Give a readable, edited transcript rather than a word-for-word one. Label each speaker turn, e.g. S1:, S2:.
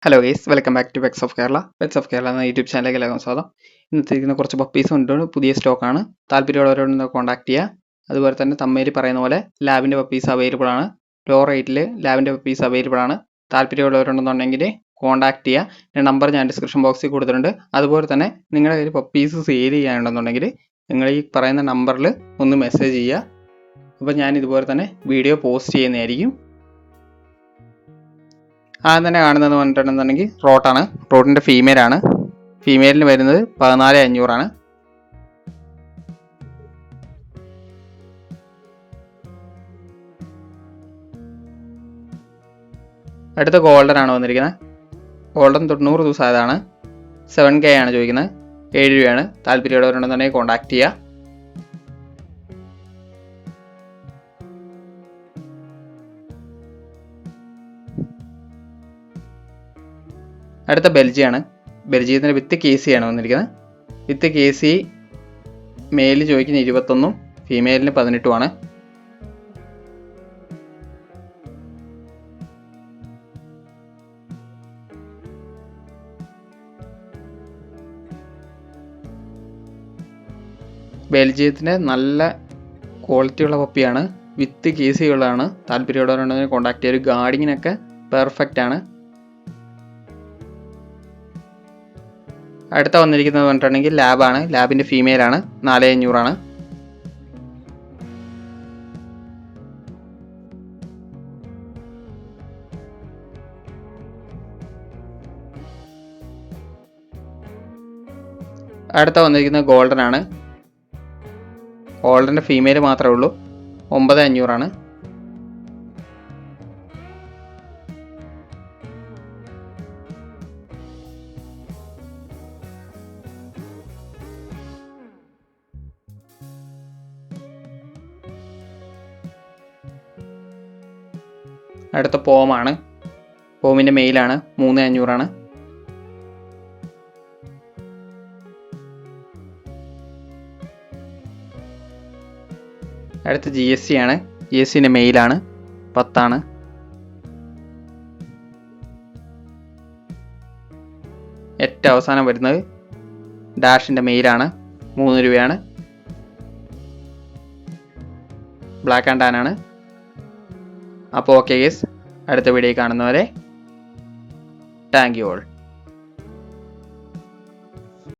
S1: Hello guys, welcome back to pets of Kerala. Pets of Kerala എന്ന YouTube ചാനലിലേക്ക് എല്ലാവർക്കും സ്വാഗതം. ഇന്നത്തെ ഇരിക്കുന്ന കുറച്ച് പപ്പീസ് ഉണ്ട്, പുതിയ സ്റ്റോക്കാണ്. താല്പര്യമുള്ളവരോട് കോൺടാക്ട് ചെയ്യുക. അതുപോലെ തന്നെ തമ്മേരി പറയുന്ന പോലെ ലാബിൻ്റെ പപ്പീസ് അവൈലബിൾ ആണ്. ലോ റേറ്റിൽ ലാബിൻ്റെ പപ്പീസ് അവൈലബിൾ ആണ്. താല്പര്യമുള്ളവരുണ്ടെന്നുണ്ടെങ്കിൽ കോൺടാക്ട് ചെയ്യുക. എൻ്റെ നമ്പർ ഞാൻ ഡിസ്ക്രിപ്ഷൻ ബോക്സിൽ കൊടുത്തിട്ടുണ്ട്. അതുപോലെ തന്നെ നിങ്ങളുടെ കയ്യിൽ പപ്പീസ് സെയിൽ ചെയ്യാനുണ്ടെന്നുണ്ടെങ്കിൽ നിങ്ങൾ ഈ പറയുന്ന നമ്പറിൽ ഒന്ന് മെസ്സേജ് ചെയ്യുക. അപ്പോൾ ഞാൻ ഇതുപോലെ തന്നെ വീഡിയോ പോസ്റ്റ് ചെയ്യുന്നതായിരിക്കും. ആദ്യം തന്നെ കാണുന്നത് പറഞ്ഞിട്ടുണ്ടെന്നുണ്ടെങ്കിൽ റോട്ടാണ്. റോട്ടിൻ്റെ ഫീമെയിലാണ്. ഫീമെയിലിന് വരുന്നത് 14,500 അടുത്ത ഗോൾഡൻ ആണ് വന്നിരിക്കുന്നത്. ഗോൾഡൻ 90 ദിവസം ആയതാണ്. 7K ആണ് ചോദിക്കുന്നത്. 7 രൂപയാണ്. താല്പര്യമുള്ളവരുണ്ടെന്നുണ്ടെങ്കിൽ കോൺടാക്ട് ചെയ്യുക. അടുത്ത ബെൽജിയാണ്. ബെൽജിയത്തിൻ്റെ വിത്ത് KC ആണ് വന്നിരിക്കുന്നത്. വിത്ത് KC മെയിലിൽ ചോദിക്കുന്ന 21, ഫീമെയിലിന് 18 ആണ്. ബെൽജിയത്തിൻ്റെ നല്ല ക്വാളിറ്റിയുള്ള പപ്പിയാണ്. വിത്ത് KC ഉള്ളതാണ്. താല്പര്യമുള്ളവരുണ്ടെങ്കിൽ കോൺടാക്ട് ചെയ്യുക. ഒരു ഗാർഡിങ്ങിനൊക്കെ പെർഫെക്റ്റ് ആണ്. അടുത്ത വന്നിരിക്കുന്നത് പറഞ്ഞിട്ടുണ്ടെങ്കിൽ ലാബാണ്. ലാബിൻ്റെ ഫീമെയിലാണ്. 4,500 അടുത്ത വന്നിരിക്കുന്നത് ഗോൾഡൻ ആണ്. ഗോൾഡൻ്റെ ഫീമെയിൽ മാത്രമേ ഉള്ളൂ. 9,500 അടുത്ത പോമാണ്. പോമിൻ്റെ മെയിലാണ്. 3,500 അടുത്ത GSC ആണ്. GSCൻ്റെ മെയിലാണ്. 10. ഏറ്റവും അവസാനം വരുന്നത് ഡാഷിൻ്റെ മെയിലാണ്. 3 രൂപയാണ്. ബ്ലാക്ക് ആൻഡ് ടാൻ ആണ്. അപ്പോൾ ഓക്കെ ഗൈസ്, അടുത്ത വീഡിയോ കാണുന്നവരെ താങ്ക് യു ഓൾ.